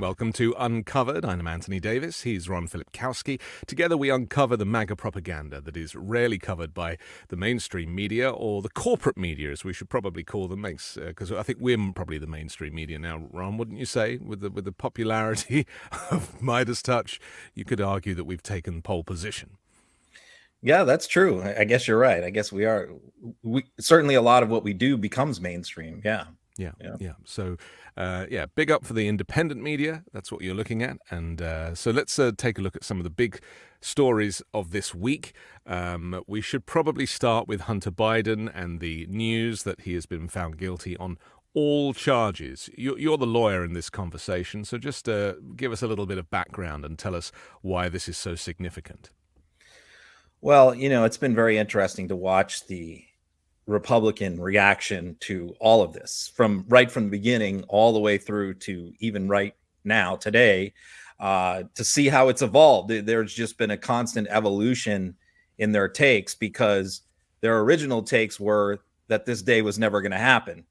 Welcome to Uncovered. I'm Anthony Davis. He's Ron Filipkowski. Together we uncover the MAGA propaganda that is rarely covered by the mainstream media, or the corporate media, as we should probably call them, because I think we're probably the mainstream media now, Ron, wouldn't you say? With the popularity of Midas Touch, you could argue that we've taken pole position. Yeah, that's true. I guess you're right. I guess we are. Certainly a lot of what we do becomes mainstream. Yeah. So, big up for the independent media. That's what you're looking at. And so let's take a look at some of the big stories of this week. We should probably start with Hunter Biden and the news that he has been found guilty on all charges. You're the lawyer in this conversation, so just give us a little bit of background and tell us why this is so significant. Well, it's been very interesting to watch the Republican reaction to all of this, from the beginning all the way through to even right now today, to see how it's evolved. There's just been a constant evolution in their takes, because their original takes were that this day was never going to happen.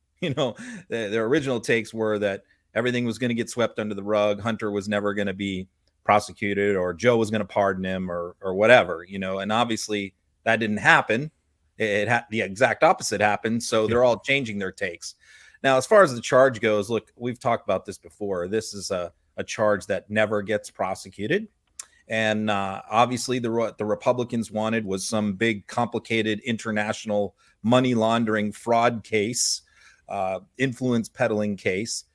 Their original takes were that everything was going to get swept under the rug. Hunter was never going to be prosecuted, or Joe was going to pardon him, or whatever, and obviously that didn't happen. The exact opposite happened. So they're all changing their takes. Now, as far as the charge goes, look, we've talked about this before. This is a charge that never gets prosecuted. And obviously the Republicans wanted was some big, complicated international money laundering fraud case, influence peddling case.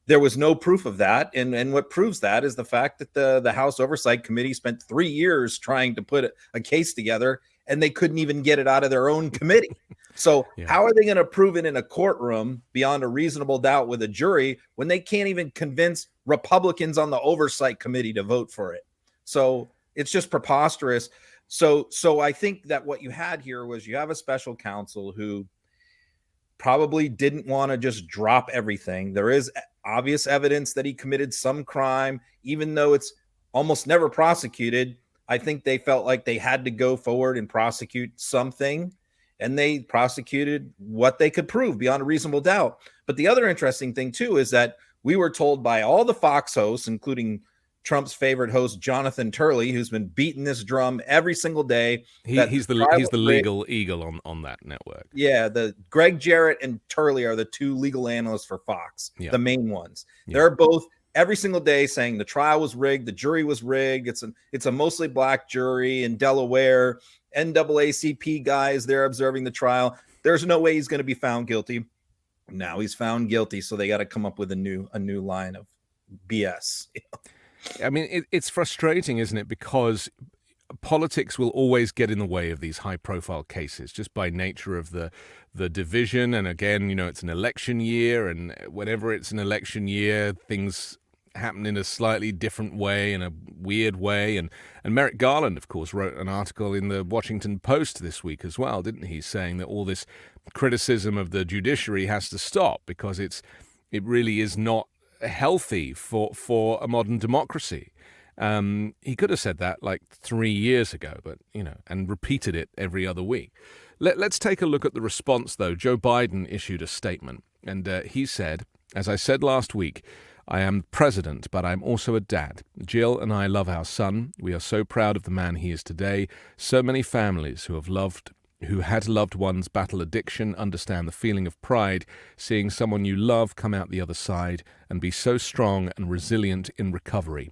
There was no proof of that. And what proves that is the fact that the House Oversight Committee spent 3 years trying to put a case together, and they couldn't even get it out of their own committee. So how are they going to prove it in a courtroom beyond a reasonable doubt with a jury when they can't even convince Republicans on the Oversight Committee to vote for it? So it's just preposterous. So I think that what you had here was you have a special counsel who probably didn't want to just drop everything. There is obvious evidence that he committed some crime, even though it's almost never prosecuted. I think they felt like they had to go forward and prosecute something, and they prosecuted what they could prove beyond a reasonable doubt. But the other interesting thing, too, is that we were told by all the Fox hosts, including Trump's favorite host, Jonathan Turley, who's been beating this drum every single day. He's the legal eagle on that network. Yeah, the Greg Jarrett and Turley are the two legal analysts for Fox, the main ones. They're both every single day saying the trial was rigged, the jury was rigged. It's a mostly black jury in Delaware. NAACP guys, they're observing the trial. There's no way he's going to be found guilty. Now he's found guilty, so they got to come up with a new line of BS. I mean, it's frustrating, isn't it? Because politics will always get in the way of these high-profile cases, just by nature of the division. And again, it's an election year, and whenever it's an election year, things happen in a slightly different way, in a weird way. And Merrick Garland, of course, wrote an article in the Washington Post this week as well, didn't he? Saying that all this criticism of the judiciary has to stop, because it really is not healthy for a modern democracy. He could have said that like 3 years ago, but and repeated it every other week. Let's take a look at the response, though. Joe Biden issued a statement, and he said, "As I said last week, I am president, but I'm also a dad. Jill and I love our son. We are so proud of the man he is today. So many families who had loved ones battle addiction understand the feeling of pride, seeing someone you love come out the other side and be so strong and resilient in recovery.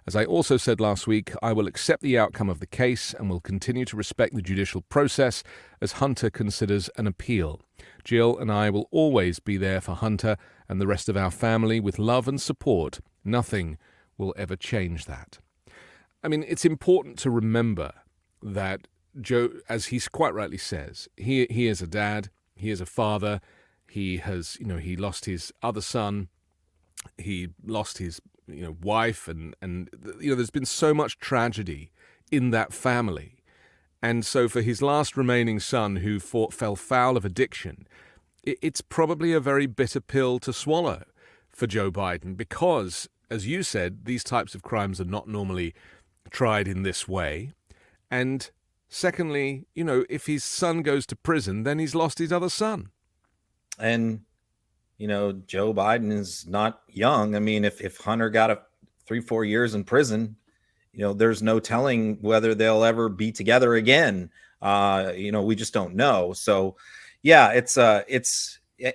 As I also said last week, I will accept the outcome of the case and will continue to respect the judicial process as Hunter considers an appeal. Jill and I will always be there for Hunter and the rest of our family with love and support. Nothing will ever change that." I mean, it's important to remember that Joe, as he quite rightly says, he is a dad, he is a father, he has, he lost his other son, he lost his, wife, and there's been so much tragedy in that family. And so for his last remaining son, who fell foul of addiction, it's probably a very bitter pill to swallow for Joe Biden, because, as you said, these types of crimes are not normally tried in this way. And secondly, if his son goes to prison, then he's lost his other son. And, Joe Biden is not young. I mean, if Hunter got 3-4 years in prison, there's no telling whether they'll ever be together again. We just don't know. So yeah, it's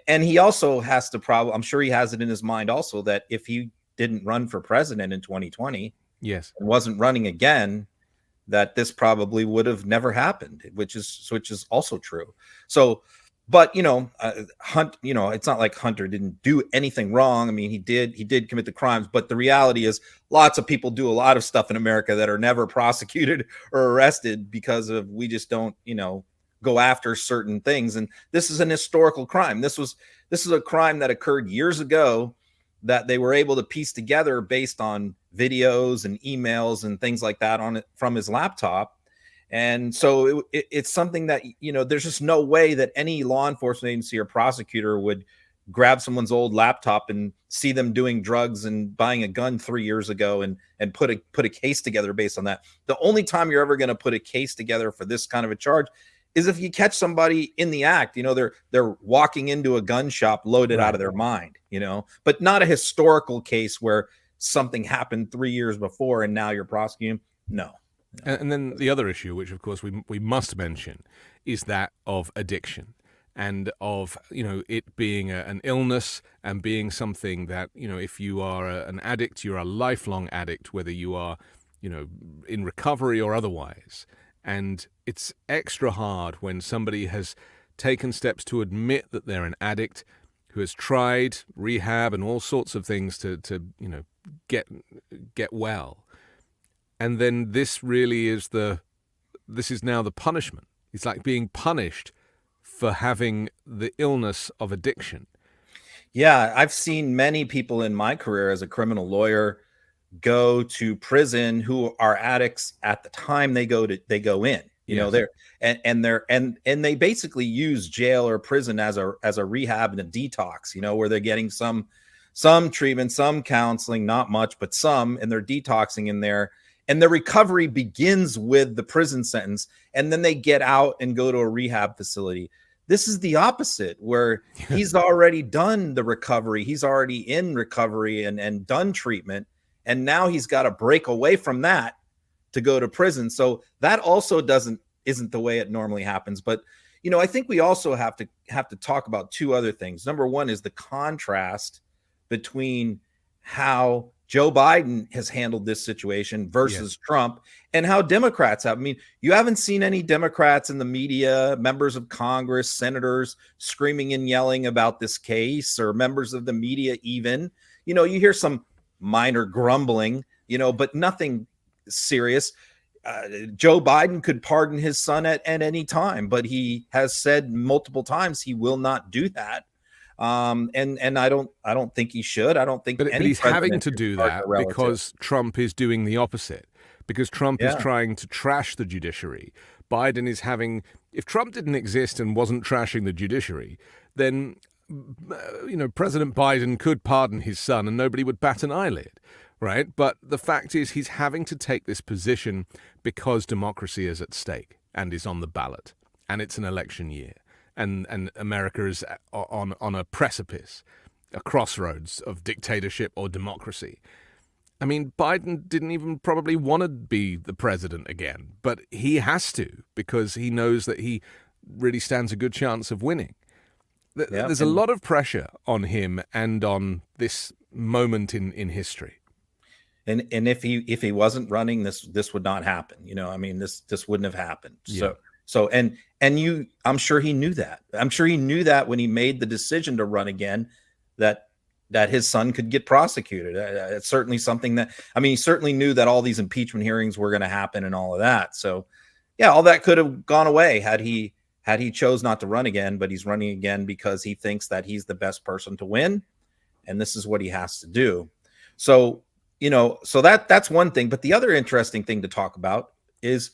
and he also has to I'm sure he has it in his mind also that if he didn't run for president in 2020, yes, and wasn't running again, that this probably would have never happened, which is also true. So, but Hunt, it's not like Hunter didn't do anything wrong. I mean, he did commit the crimes, but the reality is lots of people do a lot of stuff in America that are never prosecuted or arrested because of, we just don't, go after certain things. And this is an historical crime. This is a crime that occurred years ago that they were able to piece together based on videos and emails and things like that on it from his laptop. And so it's something that, there's just no way that any law enforcement agency or prosecutor would grab someone's old laptop and see them doing drugs and buying a gun 3 years ago and put a case together based on that. The only time you're ever going to put a case together for this kind of a charge is if you catch somebody in the act. They're walking into a gun shop loaded out of their mind, but not a historical case where something happened 3 years before and now you're prosecuting. No. And then the other issue, which of course we must mention, is that of addiction, and of it being an illness and being something that if you are an addict, you're a lifelong addict, whether you are in recovery or otherwise. And it's extra hard when somebody has taken steps to admit that they're an addict, who has tried rehab and all sorts of things to get well. And then this is now the punishment. It's like being punished for having the illness of addiction. Yeah, I've seen many people in my career as a criminal lawyer go to prison who are addicts at the time they go in. They're and they basically use jail or prison as a rehab and a detox, where they're getting some treatment, some counseling, not much, but some, and they're detoxing in there. And the recovery begins with the prison sentence, and then they get out and go to a rehab facility. This is the opposite, where he's already done the recovery. He's already in recovery and done treatment. And now he's got to break away from that to go to prison. So that also isn't the way it normally happens. But, I think we also have to talk about two other things. Number one is the contrast between how Joe Biden has handled this situation versus Trump, and how Democrats have. I mean, you haven't seen any Democrats in the media, members of Congress, senators screaming and yelling about this case, or members of the media even. You hear some minor grumbling, but nothing serious. Joe Biden could pardon his son at any time, but he has said multiple times he will not do that. And I don't think he should. I don't think, but he's having to do that because Trump is doing the opposite. Because Trump is trying to trash the judiciary. Biden is if Trump didn't exist and wasn't trashing the judiciary, then President Biden could pardon his son and nobody would bat an eyelid, right? But the fact is, he's having to take this position because democracy is at stake and is on the ballot, and it's an election year. And America is on a precipice, a crossroads of dictatorship or democracy. I mean, Biden didn't even probably want to be the president again, but he has to, because he knows that he really stands a good chance of winning. There's a lot of pressure on him and on this moment in history. And if he wasn't running, this would not happen. This wouldn't have happened. Yeah. So I'm sure he knew that. I'm sure he knew that when he made the decision to run again, that his son could get prosecuted. It's certainly something that, he certainly knew that all these impeachment hearings were going to happen and all of that. So yeah, all that could have gone away had he chose not to run again, but he's running again because he thinks that he's the best person to win. And this is what he has to do. So, so that's one thing. But the other interesting thing to talk about is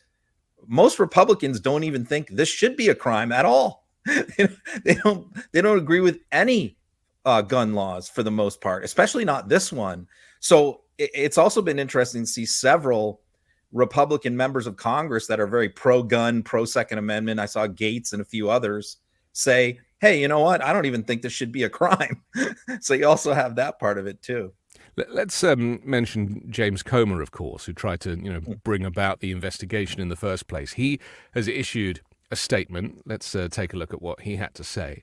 most Republicans don't even think this should be a crime at all. They don't agree with any gun laws for the most part, especially not this one. So it's also been interesting to see several Republican members of Congress that are very pro-gun, pro-Second Amendment. I saw Gates and a few others say, hey, you know what? I don't even think this should be a crime. So you also have that part of it too. Let's mention James Comer, of course, who tried to, bring about the investigation in the first place. He has issued a statement. Let's take a look at what he had to say.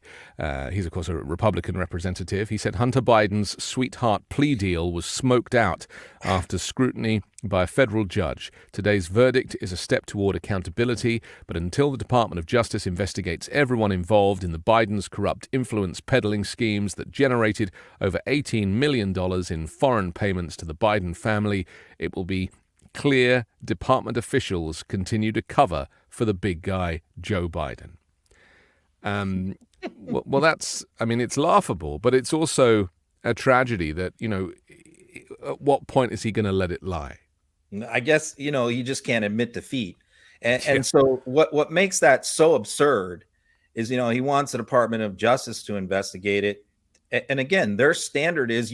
He's, of course, a Republican representative. He said Hunter Biden's sweetheart plea deal was smoked out after scrutiny by a federal judge. Today's verdict is a step toward accountability, but until the Department of Justice investigates everyone involved in the Biden's corrupt influence peddling schemes that generated over $18 million in foreign payments to the Biden family, it will be clear department officials continue to cover for the big guy, Joe Biden. Well, it's laughable, but it's also a tragedy that, at what point is he going to let it lie? I guess, you just can't admit defeat. And so what makes that so absurd is, he wants the Department of Justice to investigate it. And again, their standard is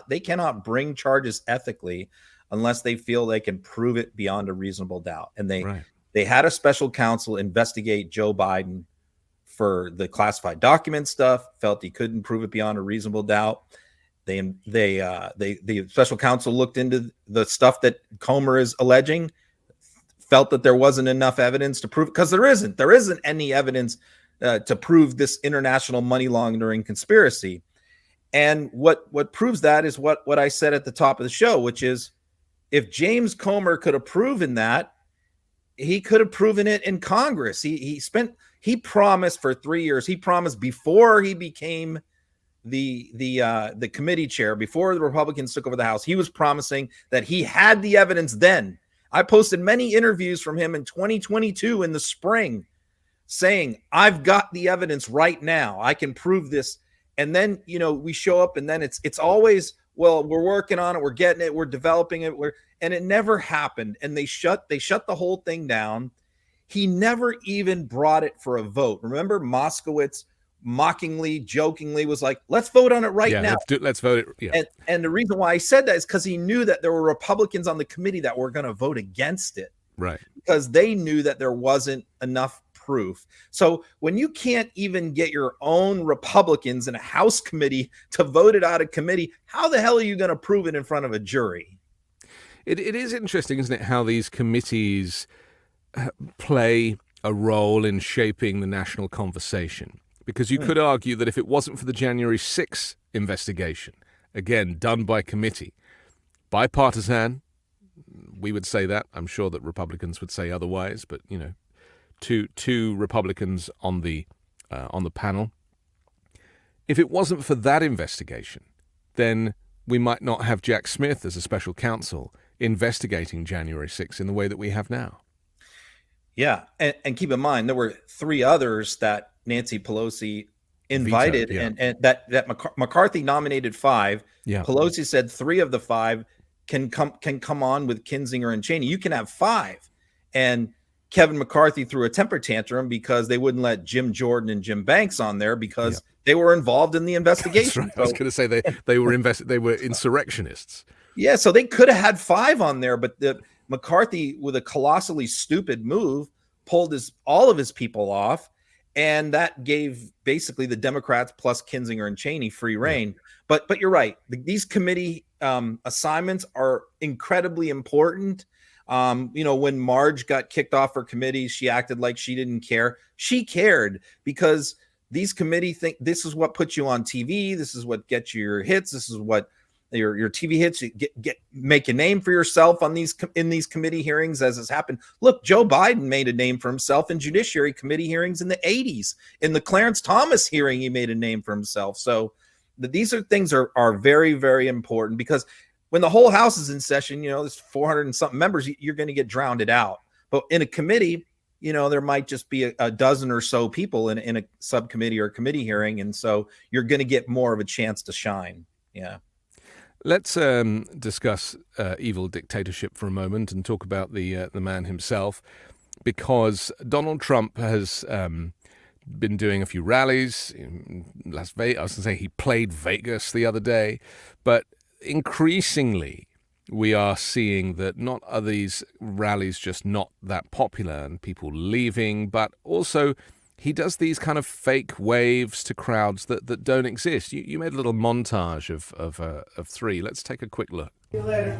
they cannot bring charges ethically unless they feel they can prove it beyond a reasonable doubt. And they had a special counsel investigate Joe Biden for the classified document stuff, felt he couldn't prove it beyond a reasonable doubt. The special counsel looked into the stuff that Comer is alleging, felt that there wasn't enough evidence to prove, because there isn't any evidence to prove this international money laundering conspiracy. And what proves that is what I said at the top of the show, which is, if James Comer could have proven that, he could have proven it in Congress. He promised for 3 years. He promised before he became the committee chair, before the Republicans took over the House, he was promising that he had the evidence then. I posted many interviews from him in 2022 in the spring saying, I've got the evidence right now. I can prove this. And then, we show up and then it's always, well, we're working on it. We're getting it. We're developing it. And it never happened. And they shut the whole thing down. He never even brought it for a vote. Remember, Moskowitz mockingly, jokingly was like, let's vote on it right now. Let's vote it. Yeah. And the reason why I said that is because he knew that there were Republicans on the committee that were going to vote against it. Right. Because they knew that there wasn't enough proof. So when you can't even get your own Republicans in a House committee to vote it out of committee, how the hell are you going to prove it in front of a jury? It is interesting, isn't it, how these committees play a role in shaping the national conversation. Because you could argue that if it wasn't for the January 6th investigation, again, done by committee, bipartisan, we would say that. I'm sure that Republicans would say otherwise, but, two Republicans on the panel. If it wasn't for that investigation, then we might not have Jack Smith as a special counsel investigating January 6th in the way that we have now. Yeah, and keep in mind, there were 3 others that Nancy Pelosi invited, vetoed, and that McCarthy nominated 5. Yeah. Pelosi said 3 of the 5 can come on with Kinzinger and Cheney. You can have 5. And Kevin McCarthy threw a temper tantrum because they wouldn't let Jim Jordan and Jim Banks on there because they were involved in the investigation. That's right. I was going to say they were insurrectionists. Yeah, so they could have had 5 on there, but McCarthy, with a colossally stupid move, pulled all of his people off, and that gave basically the Democrats plus Kinzinger and Cheney free reign. Yeah. But you're right. These committee assignments are incredibly important. When Marge got kicked off her committee, she acted like she didn't care. She cared because these committee think this is what puts you on TV. This is what gets you your hits. This is what your TV hits. You make a name for yourself in these committee hearings, as has happened. Look, Joe Biden made a name for himself in Judiciary Committee hearings in the 80s. In the Clarence Thomas hearing, he made a name for himself. So these things are very, very important, because when the whole House is in session, there's 400 and something members, you're going to get drowned out. But in a committee, there might just be a dozen or so people in a subcommittee or committee hearing. And so you're going to get more of a chance to shine. Yeah. Let's discuss evil dictatorship for a moment and talk about the man himself, because Donald Trump has been doing a few rallies in Las Vegas. I was going to say he played Vegas the other day, but increasingly we are seeing that not are these rallies just not that popular and people leaving, but also he does these kind of fake waves to crowds that don't exist. You made a little montage of three. Let's take a quick look. See you later.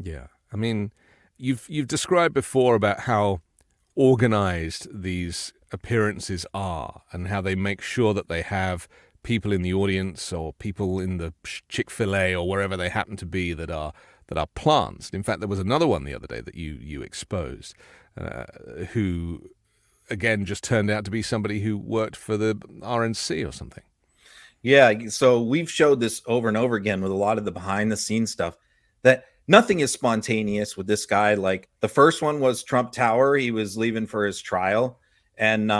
Yeah, I mean, you've described before about how organized these appearances are and how they make sure that they have people in the audience or people in the Chick-fil-A or wherever they happen to be that are plants. In fact, there was another one the other day that you exposed, who again just turned out to be somebody who worked for the RNC or something. Yeah, so we've showed this over and over again with a lot of the behind the scenes stuff, that nothing is spontaneous with this guy. Like the first one was Trump Tower. He was leaving for his trial, and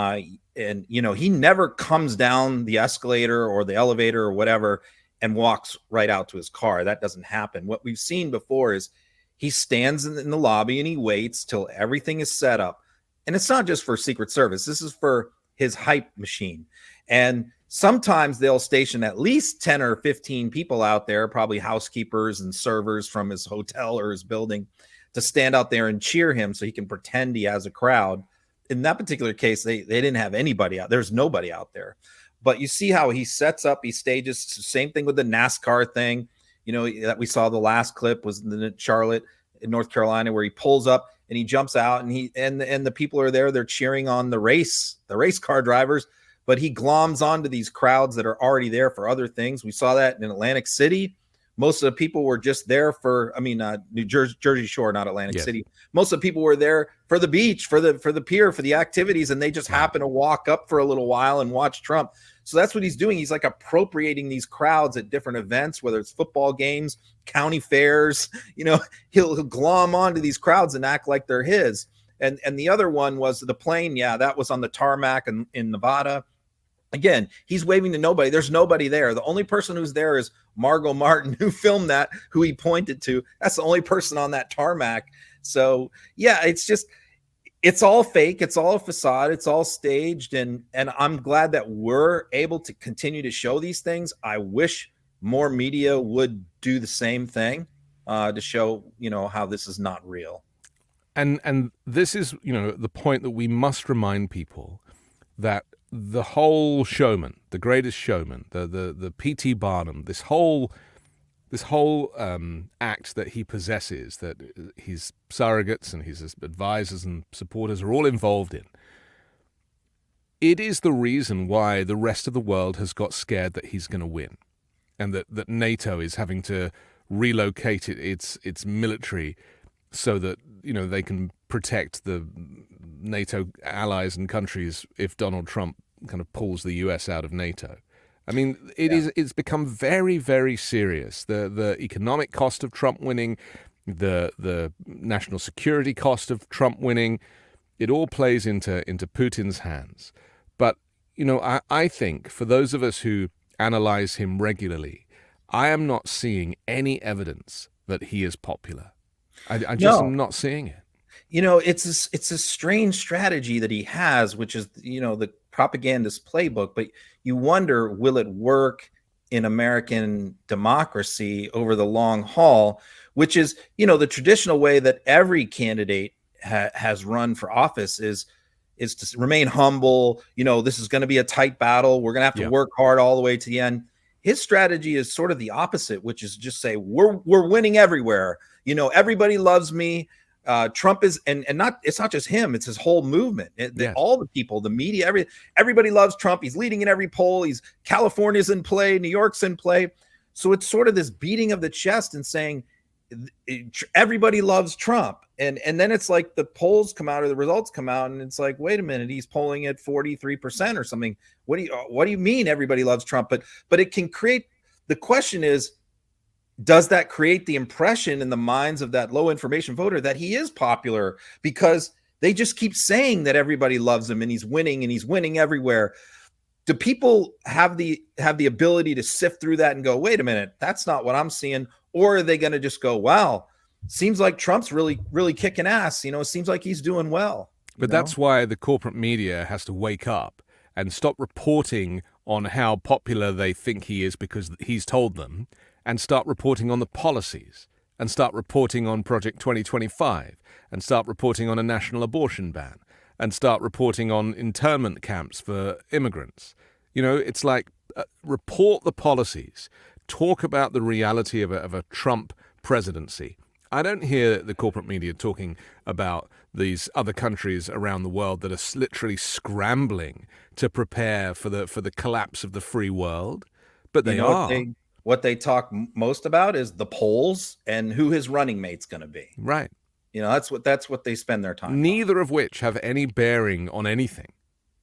you know, he never comes down the escalator or the elevator or whatever and walks right out to his car. That doesn't happen. What we've seen before is he stands in the lobby and he waits till everything is set up. And it's not just for Secret Service. This is for his hype machine. And sometimes they'll station at least 10 or 15 people out there, probably housekeepers and servers from his hotel or his building, to stand out there and cheer him so he can pretend he has a crowd. In that particular case, they didn't have anybody out. There's nobody out there. But you see how he sets up, he stages, same thing with the NASCAR thing. You know, that we saw the last clip was in Charlotte, in North Carolina, where he pulls up and he jumps out and the people are there. They're cheering on the race car drivers, but he gloms onto these crowds that are already there for other things. We saw that in Atlantic City. Most of the people were just there for, New Jersey Shore, not Atlantic City. Most of the people were there for the beach, for the pier, for the activities, and they just happen to walk up for a little while and watch Trump. So that's what he's doing. He's like appropriating these crowds at different events, whether it's football games, county fairs. You know, he'll glom onto these crowds and act like they're his. And the other one was the plane. Yeah, that was on the tarmac in Nevada. Again, he's waving to nobody. There's nobody there. The only person who's there is Margot Martin, who filmed that, who he pointed to. That's the only person on that tarmac. So, yeah, it's all fake. It's all a facade. It's all staged. And I'm glad that we're able to continue to show these things. I wish more media would do the same thing to show, how this is not real. And this is, the point that we must remind people that the whole showman, the greatest showman, the P.T. Barnum, this whole act that he possesses, that his surrogates and his advisors and supporters are all involved in, it is the reason why the rest of the world has got scared that he's going to win, and that NATO is having to relocate its military so that they can protect the NATO allies and countries if Donald Trump kind of pulls the US out of NATO. I mean, it's become very, very serious. The economic cost of Trump winning, the national security cost of Trump winning, it all plays into Putin's hands. But, I think for those of us who analyze him regularly, I am not seeing any evidence that he is popular. I just am not seeing it. It's a strange strategy that he has, which is, the propagandist playbook, but you wonder, will it work in American democracy over the long haul, which is, the traditional way that every candidate has run for office is to remain humble. This is going to be a tight battle. We're going to have to work hard all the way to the end. His strategy is sort of the opposite, which is just say, we're winning everywhere. Everybody loves me. Trump is, and it's not just him, it's his whole movement. All the people, the media, everybody loves Trump. He's leading in every poll. California's in play, New York's in play. So it's sort of this beating of the chest and saying everybody loves Trump. And then it's like the polls come out or the results come out and it's like, wait a minute, he's polling at 43% or something. What do you mean everybody loves Trump? But it can create, the question is, does that create the impression in the minds of that low information voter that he is popular because they just keep saying that everybody loves him and he's winning everywhere? Do people have the ability to sift through that and go, wait a minute, that's not what I'm seeing? Or are they going to just go, wow, seems like Trump's really kicking ass. It seems like he's doing well. But that's why the corporate media has to wake up and stop reporting on how popular they think he is because he's told them, and start reporting on the policies, and start reporting on Project 2025, and start reporting on a national abortion ban, and start reporting on internment camps for immigrants. It's like, report the policies, talk about the reality of a Trump presidency. I don't hear the corporate media talking about these other countries around the world that are literally scrambling to prepare for the collapse of the free world, but they are. What they talk most about is the polls and who his running mate's going to be. Right. That's what they spend their time. Neither of which have any bearing on anything.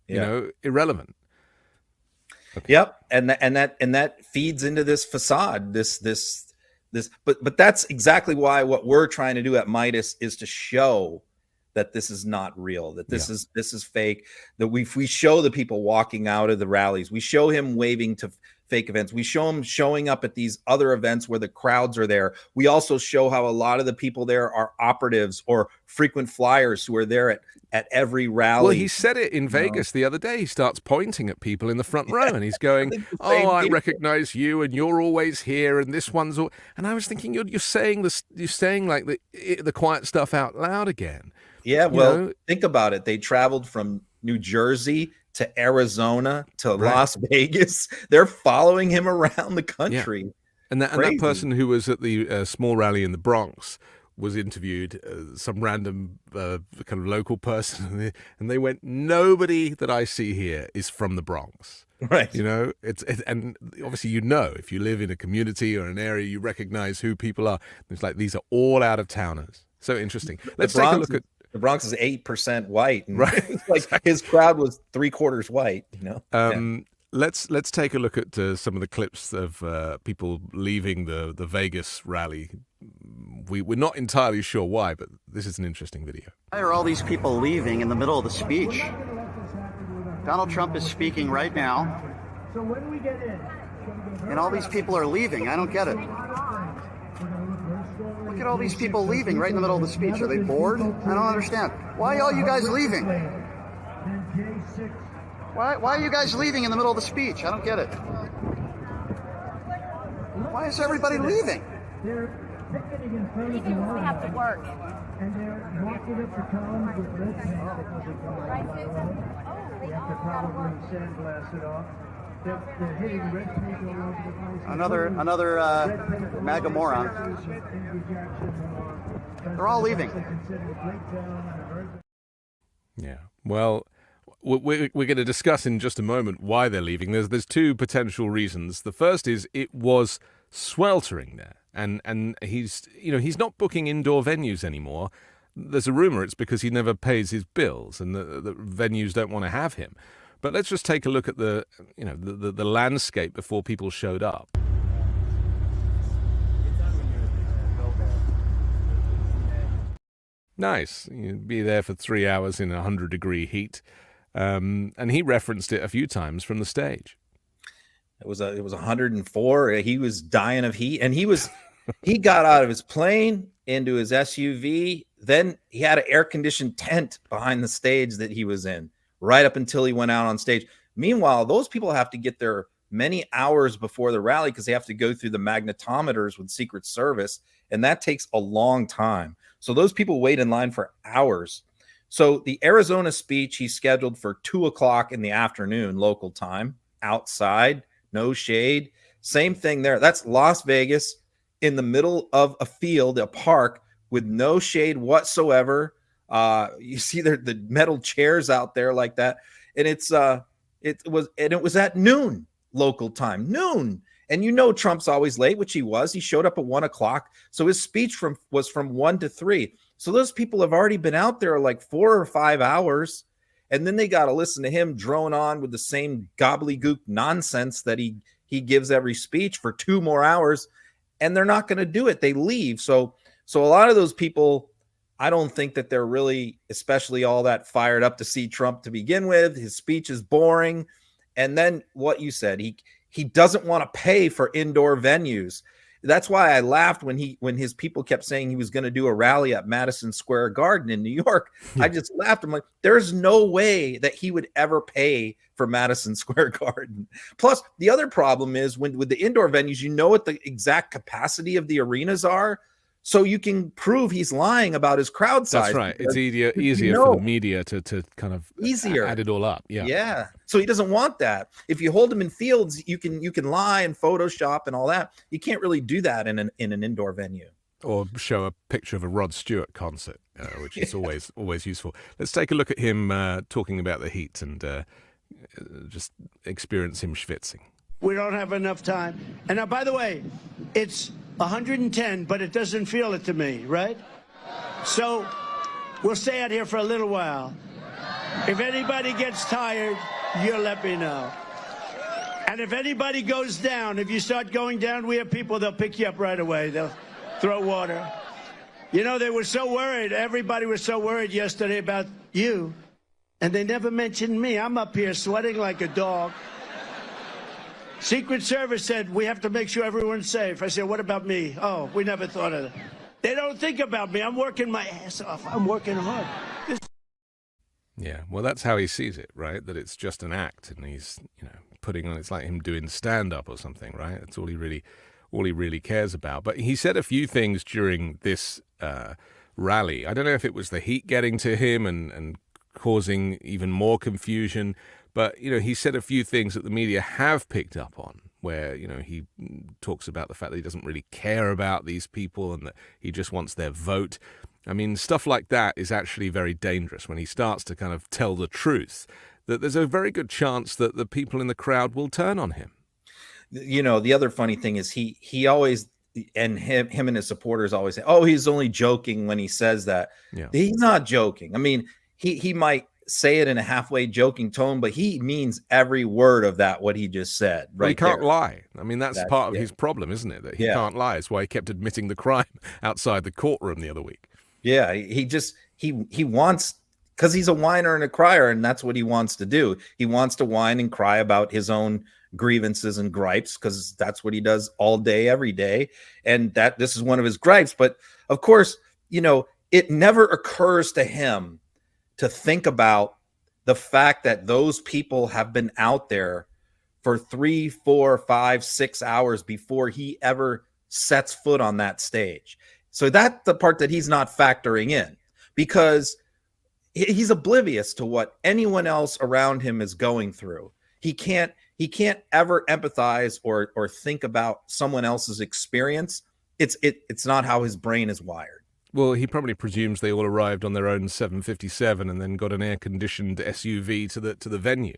Irrelevant. Okay. Yep, and that feeds into this facade. But that's exactly why what we're trying to do at Midas is to show that this is not real, that this is fake, that we show the people walking out of the rallies, we show him waving to fake events, we show him showing up at these other events where the crowds are there. We also show how a lot of the people there are operatives or frequent flyers who are there at every rally. Well, he said it in Vegas the other day. He starts pointing at people in the front row and he's going, I recognize you and you're always here and this one's all... And I was thinking, you're saying this, you're saying like the quiet stuff out loud again. Yeah, well, think about it. They traveled from New Jersey to Arizona to Las Vegas. They're following him around the country. Yeah. And that person who was at the small rally in the Bronx was interviewed, some random kind of local person, and they went, nobody that I see here is from the Bronx. Right. And obviously, if you live in a community or an area, you recognize who people are. It's like, these are all out of towners. So interesting. Let's take a look at... The Bronx is 8% white, and like his crowd was 3/4 white. Let's take a look at some of the clips of people leaving the Vegas rally. We're not entirely sure why, but this is an interesting video. Why are all these people leaving in the middle of the speech? Donald Trump is speaking right now. So when do we get in? And all these people are leaving. I don't get it. Look at all these people leaving right in the middle of the speech. Are they bored? I don't understand. Why are all you guys leaving? Why are you guys leaving in the middle of the speech? I don't get it. Why is everybody leaving? Because we have to work. And they're walking up the columns with red paint because they come Right, Susan? they have to probably sandblast it off. They're hitting red paint all over the place. Another MAGA moron. They're all leaving. Yeah. Well, we're going to discuss in just a moment why they're leaving. There's two potential reasons. The first is it was sweltering there, and he's not booking indoor venues anymore. There's a rumor it's because he never pays his bills and the venues don't want to have him. But let's just take a look at the landscape before people showed up. Nice. You'd be there for 3 hours in 100-degree heat. And he referenced it a few times from the stage. It was 104. He was dying of heat, and he got out of his plane into his SUV. Then he had an air-conditioned tent behind the stage that he was in, right up until he went out on stage. Meanwhile, those people have to get there many hours before the rally because they have to go through the magnetometers with Secret Service, and that takes a long time. So those people wait in line for hours. So the Arizona speech he scheduled for 2:00 in the afternoon local time, outside, no shade. Same thing there. That's Las Vegas in the middle of a field, a park with no shade whatsoever. You see the metal chairs out there like that. And it was at noon local time, noon. And Trump's always late, which he was. He showed up at 1:00. So his speech was from 1 to 3. So those people have already been out there like 4 or 5 hours. And then they got to listen to him drone on with the same gobbledygook nonsense that he gives every speech for 2 more hours. And they're not going to do it. They leave. So a lot of those people, I don't think that they're really especially all that fired up to see Trump to begin with. His speech is boring. And then what you said, he doesn't want to pay for indoor venues. That's why I laughed when his people kept saying he was going to do a rally at Madison Square Garden in New York. I just laughed. I'm like, there's no way that he would ever pay for Madison Square Garden. Plus, the other problem is with the indoor venues, you know what the exact capacity of the arenas are. So you can prove he's lying about his crowd size. That's right. It's easier for the media to kind of add it all up. Yeah. So he doesn't want that. If you hold him in fields, you can lie and Photoshop and all that. You can't really do that in an indoor venue. Or show a picture of a Rod Stewart concert, which is always useful. Let's take a look at him talking about the heat and just experience him schwitzing. We don't have enough time. And now, by the way, it's 110, but it doesn't feel it to me, right? So we'll stay out here for a little while. If anybody gets tired, you'll let me know. And if anybody goes down, if you start going down, we have people, they'll pick you up right away. They'll throw water. You know, they were so worried. Everybody was so worried yesterday about you. And they never mentioned me. I'm up here sweating like a dog. Secret Service said, we have to make sure everyone's safe. I said, what about me? Oh, we never thought of it. They don't think about me. I'm working my ass off. I'm working hard. Yeah, well, that's how he sees it, right? That it's just an act, and he's, putting on. It's like him doing stand-up or something, right? That's all he really cares about. But he said a few things during this rally. I don't know if it was the heat getting to him and causing even more confusion. But, he said a few things that the media have picked up on, where, he talks about the fact that he doesn't really care about these people and that he just wants their vote. I mean, stuff like that is actually very dangerous when he starts to kind of tell the truth, that there's a very good chance that the people in the crowd will turn on him. The other funny thing is he always, and him and his supporters always say, oh, he's only joking when he says that. Yeah. He's not joking. I mean, he might say it in a halfway joking tone, but he means every word of that, what he just said. Right. Well, he can't lie. I mean, that's part of his problem, isn't it? That he can't lie. It's why he kept admitting the crime outside the courtroom the other week. Yeah, he wants, because he's a whiner and a crier, and that's what he wants to do. He wants to whine and cry about his own grievances and gripes, because that's what he does all day, every day. And this is one of his gripes. But of course, it never occurs to him to think about the fact that those people have been out there for 3, 4, 5, 6 hours before he ever sets foot on that stage. So that's the part that he's not factoring in, because he's oblivious to what anyone else around him is going through. He can't ever empathize or think about someone else's experience. It's not how his brain is wired. Well, he probably presumes they all arrived on their own 757 and then got an air-conditioned SUV to the venue.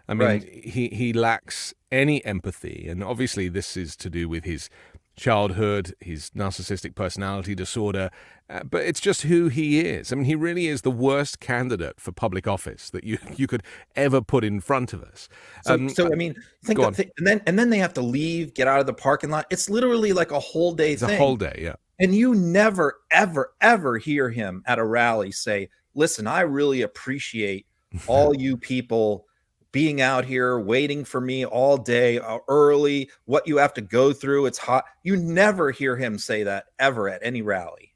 I mean, right. He lacks any empathy, and obviously this is to do with his childhood, his narcissistic personality disorder, but it's just who he is. I mean, he really is the worst candidate for public office that you could ever put in front of us. So I mean, and then they have to leave, get out of the parking lot. It's literally like a whole day thing. It's a whole day, yeah. And you never, ever, ever hear him at a rally say, listen, I really appreciate all you people being out here waiting for me all day early, what you have to go through. It's hot. You never hear him say that ever at any rally.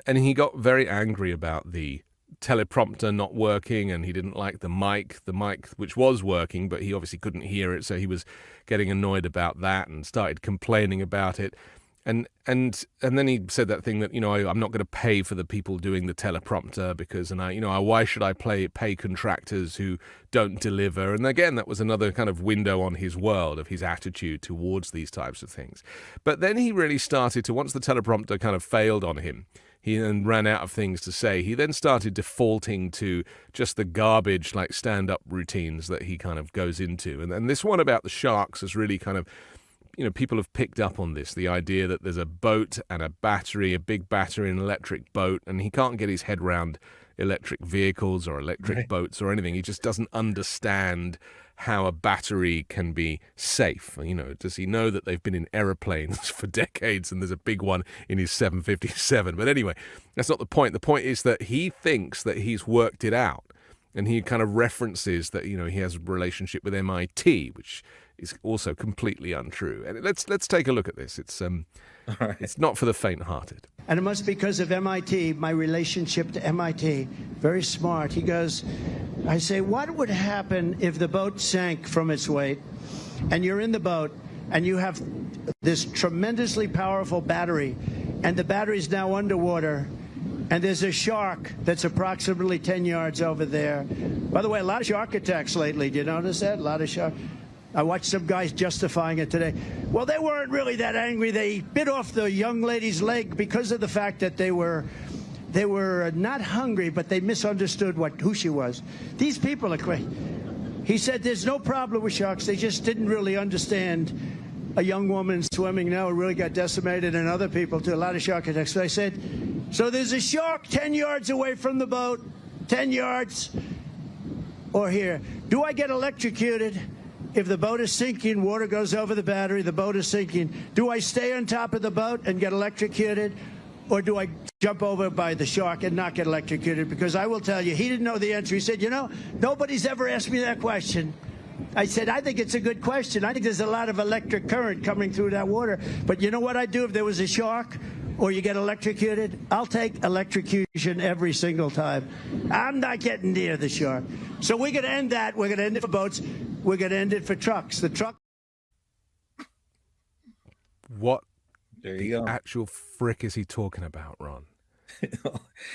And he got very angry about the teleprompter not working, and he didn't like the mic which was working, but he obviously couldn't hear it. So he was getting annoyed about that and started complaining about it. And then he said that thing that, I'm not going to pay for the people doing the teleprompter because, why should I pay contractors who don't deliver? And again, that was another kind of window on his world, of his attitude towards these types of things. But then he really started to, once the teleprompter kind of failed on him, he then ran out of things to say. He then started defaulting to just the garbage, like stand-up routines that he kind of goes into. And this one about the sharks is really kind of, people have picked up on this, the idea that there's a boat and a battery, a big battery, an electric boat, and he can't get his head around electric vehicles or electric boats or anything. He just doesn't understand how a battery can be safe. Does he know that they've been in aeroplanes for decades and there's a big one in his 757? But anyway, that's not the point. The point is that he thinks that he's worked it out. And he kind of references that, he has a relationship with MIT, which is also completely untrue. And let's take a look at this. It's right. It's not for the faint-hearted. And it must be because of MIT, my relationship to MIT. Very smart. He goes, I say, what would happen if the boat sank from its weight and you're in the boat and you have this tremendously powerful battery and the battery's now underwater and there's a shark that's approximately 10 yards over there. By the way, a lot of shark attacks lately. Do you notice that? A lot of shark. I watched some guys justifying it today. Well, they weren't really that angry. They bit off the young lady's leg because of the fact that they were not hungry, but they misunderstood who she was. These people are crazy. He said there's no problem with sharks. They just didn't really understand a young woman swimming now really got decimated, and other people too. A lot of shark attacks. So I said, so there's a shark 10 yards away from the boat, 10 yards, or here. Do I get electrocuted? If the boat is sinking, water goes over the battery, the boat is sinking. Do I stay on top of the boat and get electrocuted? Or do I jump over by the shark and not get electrocuted? Because I will tell you, he didn't know the answer. He said, you know, nobody's ever asked me that question. I said, I think it's a good question. I think there's a lot of electric current coming through that water. But you know what I'd do if there was a shark or you get electrocuted? I'll take electrocution every single time. I'm not getting near the shark. So we're going to end that. We're going to end it for boats. We're going to end it for trucks. The truck. What There you go. actual frick is he talking about, Ron?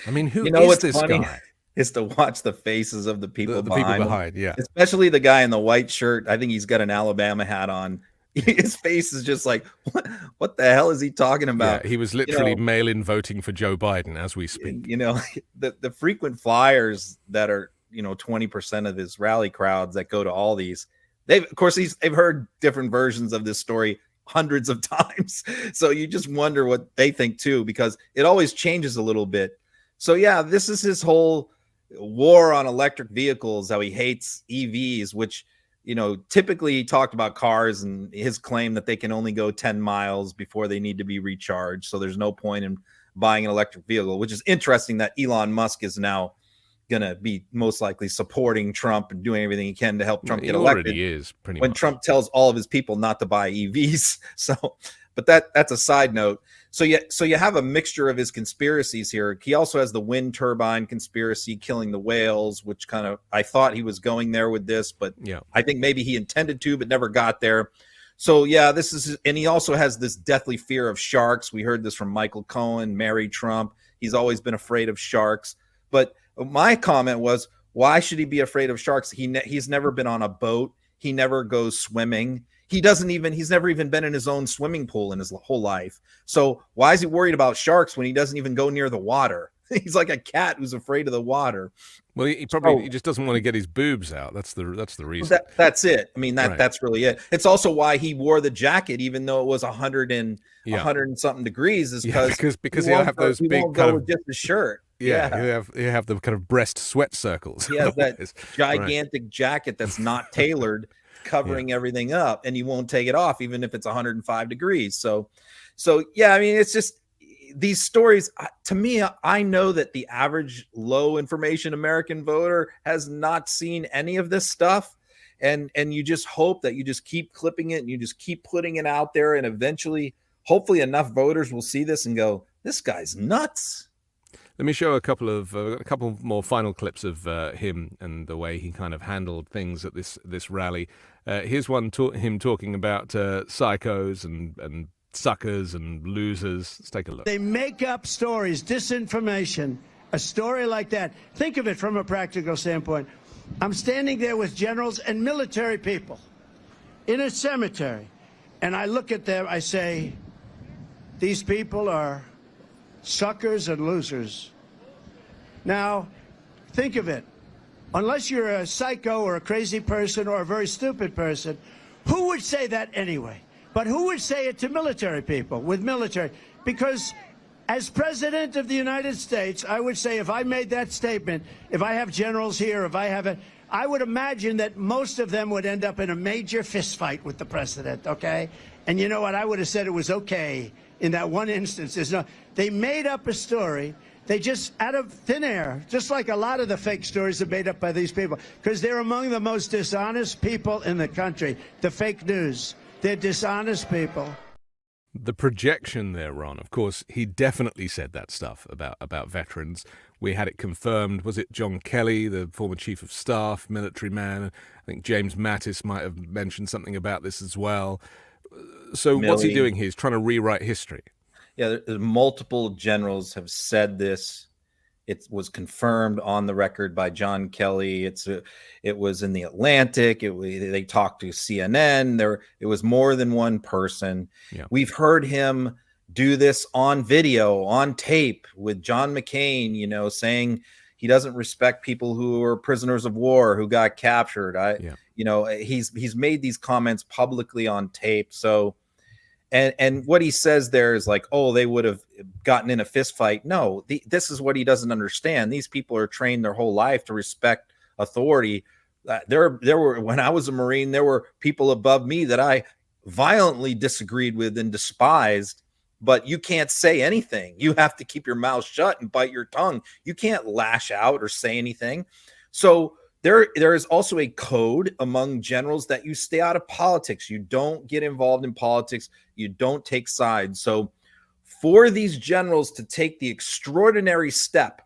I mean, who You know is what's this funny guy? is to watch the faces of the people The people behind him. behind, yeah. Especially the guy in the white shirt. I think he's got an Alabama hat on. His face is just like, what the hell is he talking about? Yeah, he was literally mail-in voting for Joe Biden as we speak. You know, the frequent flyers that are, 20% of his rally crowds that go to all these, they've heard different versions of this story hundreds of times. So you just wonder what they think too, because it always changes a little bit. So yeah, this is his whole war on electric vehicles, how he hates EVs, which, typically he talked about cars and his claim that they can only go 10 miles before they need to be recharged. So there's no point in buying an electric vehicle, which is interesting that Elon Musk is now going to be most likely supporting Trump and doing everything he can to help Trump get elected. He is pretty when much. Trump tells all of his people not to buy EVs. So, but that's a side note. So you have a mixture of his conspiracies here. He also has the wind turbine conspiracy, killing the whales, which I thought he was going there with this, but Yeah. I think maybe he intended to, but never got there. So yeah, and he also has this deathly fear of sharks. We heard this from Michael Cohen, Mary Trump. He's always been afraid of sharks. But my comment was, why should he be afraid of sharks? He's never been on a boat. He never goes swimming. He's never even been in his own swimming pool in his whole life. So why is he worried about sharks when he doesn't even go near the water? He's like a cat who's afraid of the water. Well, he just doesn't want to get his boobs out. That's the reason. That's it. I mean, Right. that's really it. It's also why he wore the jacket, even though it was 100 and something degrees, is because he'll have those big kind of with just a shirt. Yeah, you have the kind of breast sweat circles. He has that Right. gigantic jacket that's not tailored, covering everything up, and he won't take it off even if it's 105 degrees. So yeah, I mean, it's just these stories. To me, I know that the average low information American voter has not seen any of this stuff, and you just hope that you just keep clipping it and you just keep putting it out there, and eventually, hopefully, enough voters will see this and go, "This guy's nuts." Let me show a couple more final clips of him and the way he kind of handled things at this rally. Here's one him talking about psychos and suckers and losers. Let's take a look. They make up stories, disinformation, a story like that. Think of it from a practical standpoint. I'm standing there with generals and military people in a cemetery, and I look at them, I say, these people are suckers and losers. Now, think of it. Unless you're a psycho or a crazy person or a very stupid person, who would say that anyway? But who would say it to military people with military? Because as president of the United States, I would say if I made that statement, if I have generals here, I would imagine that most of them would end up in a major fist fight with the president, okay? And you know what? I would have said it was okay in that one instance. They made up a story. They just, out of thin air, just like a lot of the fake stories are made up by these people, because they're among the most dishonest people in the country, the fake news. They're dishonest people. The projection there, Ron, of course, he definitely said that stuff about veterans. We had it confirmed. Was it John Kelly, the former chief of staff, military man? I think James Mattis might have mentioned something about this as well. So what's he doing here? He's trying to rewrite history. Yeah, multiple generals have said this. It was confirmed on the record by John Kelly. It was in the Atlantic. They talked to CNN. It was more than one person. Yeah. We've heard him do this on video, on tape with John McCain, saying he doesn't respect people who are prisoners of war who got captured. He's made these comments publicly on tape. So, and what he says there is like, oh, they would have gotten in a fist fight. No, this is what he doesn't understand. These people are trained their whole life to respect authority. There were, when I was a Marine, there were people above me that I violently disagreed with and despised, but you can't say anything. You have to keep your mouth shut and bite your tongue. You can't lash out or say anything. So there is also a code among generals that you stay out of politics. You don't get involved in politics. You don't take sides. So for these generals to take the extraordinary step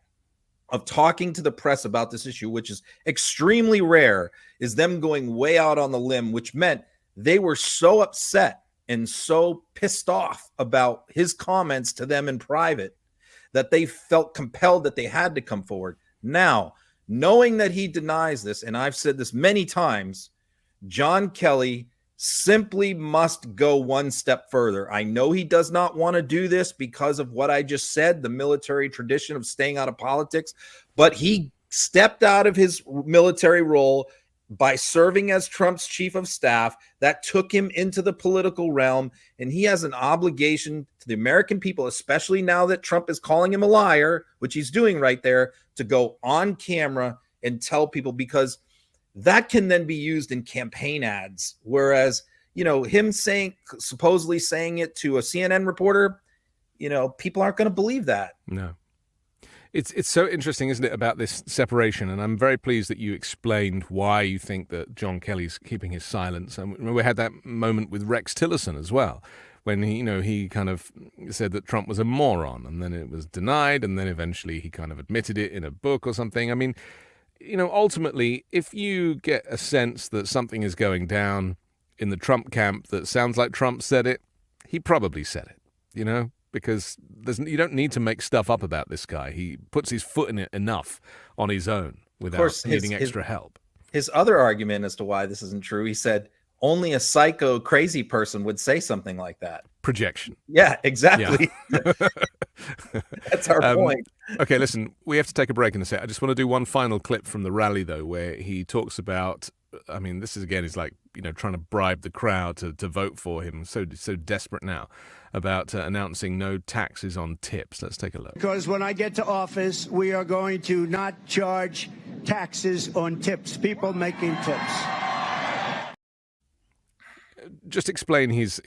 of talking to the press about this issue, which is extremely rare, is them going way out on the limb, which meant they were so upset and so pissed off about his comments to them in private that they felt compelled that they had to come forward. Now, knowing that he denies this, and I've said this many times, John Kelly simply must go one step further. I know he does not want to do this because of what I just said, the military tradition of staying out of politics, but he stepped out of his military role by serving as Trump's chief of staff. That took him into the political realm, and he has an obligation to the American people, especially now that Trump is calling him a liar, which he's doing right there, to go on camera and tell people, because that can then be used in campaign ads. Whereas, him supposedly saying it to a CNN reporter, people aren't going to believe that. No. It's so interesting, isn't it, about this separation? And I'm very pleased that you explained why you think that John Kelly's keeping his silence. And we had that moment with Rex Tillerson as well, when he kind of said that Trump was a moron, and then it was denied, and then eventually he kind of admitted it in a book or something. I mean, ultimately, if you get a sense that something is going down in the Trump camp that sounds like Trump said it, he probably said it, because you don't need to make stuff up about this guy. He puts his foot in it enough on his own without needing extra help. His other argument as to why this isn't true, he said, only a psycho crazy person would say something like that. Projection. Yeah, exactly. Yeah. That's our point. Okay, listen, we have to take a break in a sec. I just want to do one final clip from the rally, though, where he talks about, this is, again, he's like, trying to bribe the crowd to vote for him. So desperate now about announcing no taxes on tips. Let's take a look. Because when I get to office, we are going to not charge taxes on tips, people making tips. Just explain his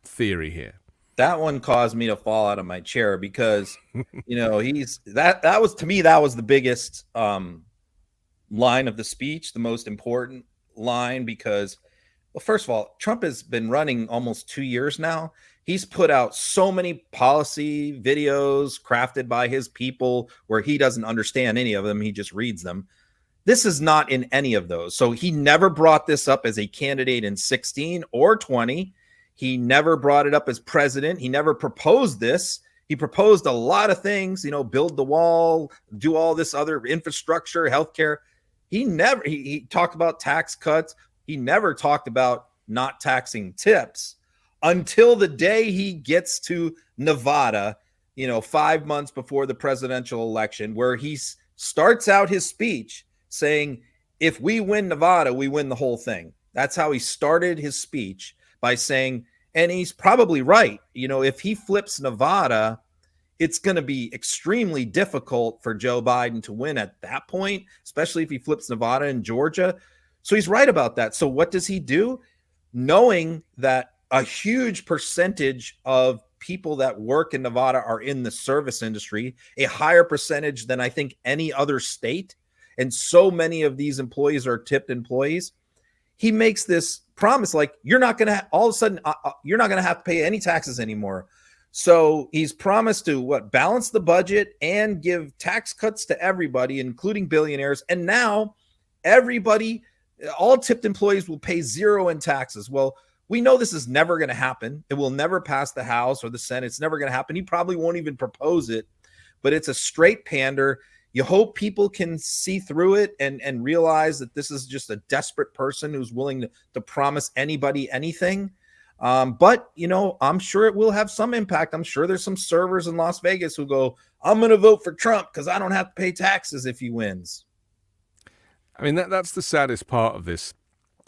theory here. That one caused me to fall out of my chair because, that was, to me, that was the biggest line of the speech, the most important line, because, well, first of all, Trump has been running almost 2 years now. He's put out so many policy videos crafted by his people where he doesn't understand any of them. He just reads them. This is not in any of those. So he never brought this up as a candidate in 16 or 20. He never brought it up as president. He never proposed this. He proposed a lot of things, build the wall, do all this other infrastructure, healthcare. He talked about tax cuts. He never talked about not taxing tips until the day he gets to Nevada, 5 months before the presidential election, where he starts out his speech saying, if we win Nevada, we win the whole thing. That's how he started his speech, by saying, and he's probably right. If he flips Nevada, it's going to be extremely difficult for Joe Biden to win at that point, especially if he flips Nevada and Georgia. So he's right about that. So what does he do? Knowing that a huge percentage of people that work in Nevada are in the service industry, a higher percentage than I think any other state. And so many of these employees are tipped employees. He makes this promise like, you're not going to, all of a sudden, you're not going to have to pay any taxes anymore. So he's promised to balance the budget and give tax cuts to everybody, including billionaires. And now everybody, all tipped employees will pay zero in taxes. Well, we know this is never going to happen. It will never pass the House or the Senate. It's never going to happen. He probably won't even propose it, but it's a straight pander. You hope people can see through it and realize that this is just a desperate person who's willing to promise anybody anything. But, I'm sure it will have some impact. I'm sure there's some servers in Las Vegas who go, I'm going to vote for Trump because I don't have to pay taxes if he wins. I mean, that's the saddest part of this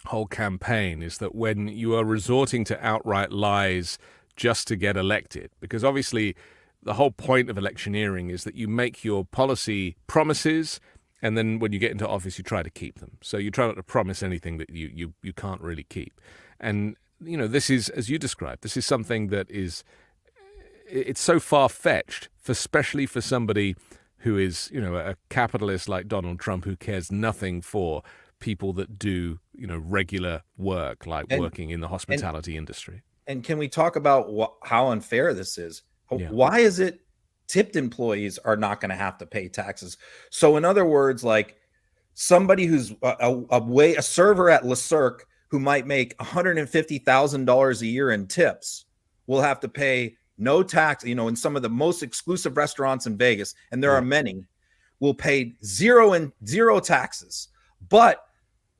whole campaign, is that when you are resorting to outright lies just to get elected, because obviously the whole point of electioneering is that you make your policy promises, and then when you get into office, you try to keep them. So you try not to promise anything that you can't really keep. And, this is, as you described, this is something that it's so far-fetched, especially for somebody who is, a capitalist like Donald Trump, who cares nothing for people that do, regular work, like working in the hospitality industry. And can we talk about how unfair this is? Yeah. Why is it tipped employees are not going to have to pay taxes? So in other words, like somebody who's a server at Le Cirque who might make $150,000 a year in tips will have to pay no tax, in some of the most exclusive restaurants in Vegas, and there are many, will pay zero taxes. But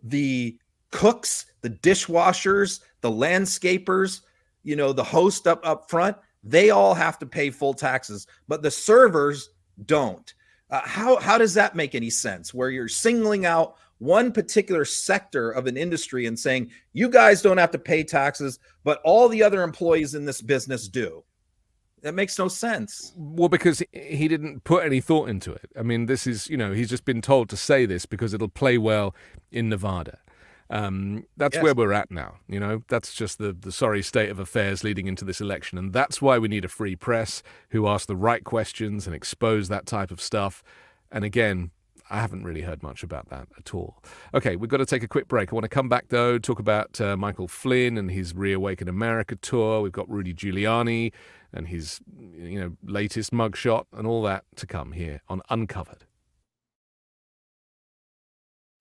the cooks, the dishwashers, the landscapers, the host up front, they all have to pay full taxes, but the servers don't. How does that make any sense, where you're singling out one particular sector of an industry and saying, you guys don't have to pay taxes, but all the other employees in this business do? That makes no sense. Well, because he didn't put any thought into it. I mean, this is, he's just been told to say this because it'll play well in Nevada. That's where we're at now. That's just the sorry state of affairs leading into this election. And that's why we need a free press who ask the right questions and expose that type of stuff. And again, I haven't really heard much about that at all. Okay, we've got to take a quick break. I want to come back, though, talk about Michael Flynn and his Reawaken America tour. We've got Rudy Giuliani and his latest mugshot and all that to come here on Uncovered.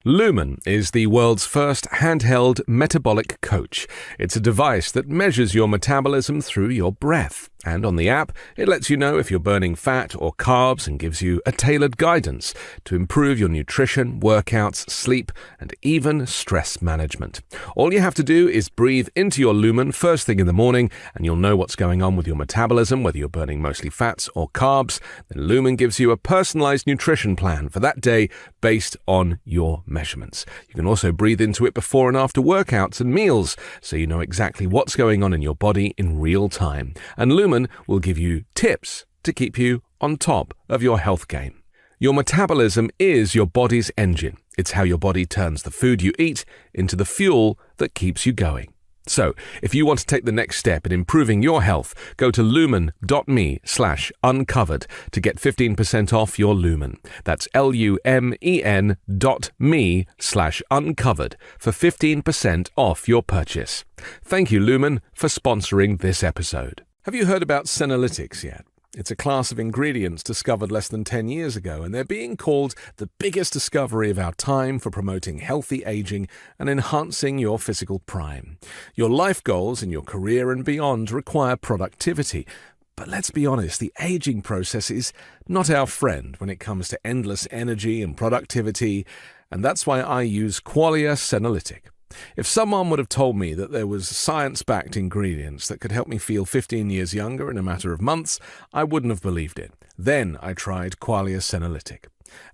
Lumen is the world's first handheld metabolic coach. It's a device that measures your metabolism through your breath. And on the app, it lets you know if you're burning fat or carbs and gives you a tailored guidance to improve your nutrition, workouts, sleep, and even stress management. All you have to do is breathe into your Lumen first thing in the morning, and you'll know what's going on with your metabolism, whether you're burning mostly fats or carbs. Then Lumen gives you a personalized nutrition plan for that day based on your measurements. You can also breathe into it before and after workouts and meals, so you know exactly what's going on in your body in real time. And Lumen will give you tips to keep you on top of your health game. Your metabolism is your body's engine. It's how your body turns the food you eat into the fuel that keeps you going. So, if you want to take the next step in improving your health, go to lumen.me/uncovered to get 15% off your Lumen. That's lumen.me/uncovered for 15% off your purchase. Thank you, Lumen, for sponsoring this episode. Have you heard about senolytics yet? It's a class of ingredients discovered less than 10 years ago, and they're being called the biggest discovery of our time for promoting healthy aging and enhancing your physical prime. Your life goals in your career and beyond require productivity. But let's be honest, the aging process is not our friend when it comes to endless energy and productivity, and that's why I use Qualia Senolytic. If someone would have told me that there was science-backed ingredients that could help me feel 15 years younger in a matter of months, I wouldn't have believed it. Then I tried Qualia Senolytic.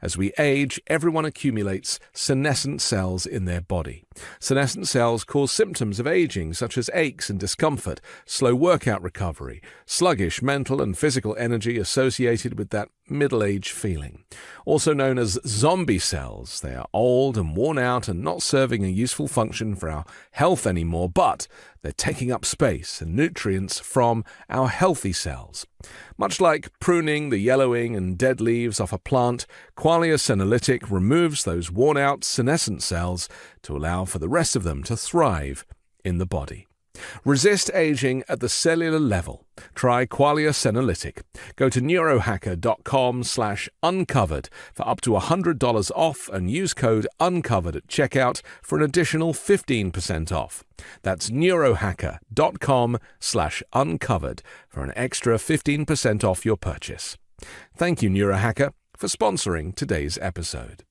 As we age, everyone accumulates senescent cells in their body. Senescent cells cause symptoms of aging, such as aches and discomfort, slow workout recovery, sluggish mental and physical energy associated with that middle-age feeling. Also known as zombie cells, they are old and worn out and not serving a useful function for our health anymore, but They're taking up space and nutrients from our healthy cells. Much like pruning the yellowing and dead leaves off a plant, Qualia senolytic removes those worn-out senescent cells to allow for the rest of them to thrive in the body. Resist aging at the cellular level. Try Qualia senolytic. Go to neurohacker.com/uncovered for up to $100 off and use code UNCOVERED at checkout for an additional 15% off. That's neurohacker.com/uncovered for an extra 15% off your purchase. Thank you, Neurohacker, for sponsoring today's episode.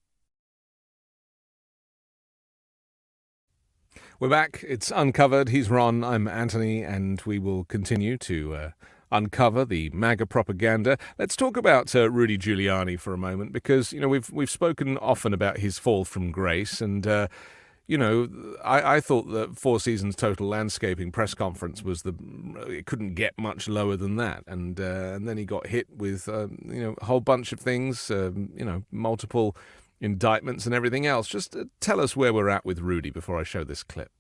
We're back. It's Uncovered. He's Ron. I'm Anthony, and we will continue to uncover the MAGA propaganda. Let's talk about Rudy Giuliani for a moment, because we've spoken often about his fall from grace, and I thought the Four Seasons Total Landscaping press conference was it couldn't get much lower than that, and then he got hit with a whole bunch of things, multiple indictments and everything else. Just tell us where we're at with Rudy before I show this clip.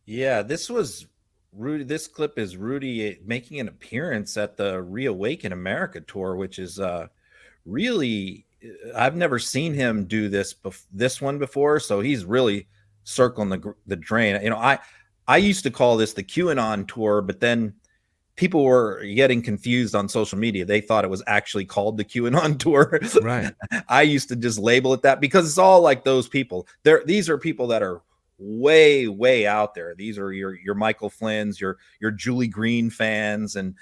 Yeah, this was Rudy. This clip is Rudy making an appearance at the Reawaken America tour, which is really, I've never seen him do this one before. So he's really circling the drain. I used to call this the QAnon tour, but then people were getting confused on social media. They thought it was actually called the QAnon tour. Right. I used to just label it that because it's all like those people. These are people that are way, way out there. These are your Michael Flynn's, your Julie Green fans, and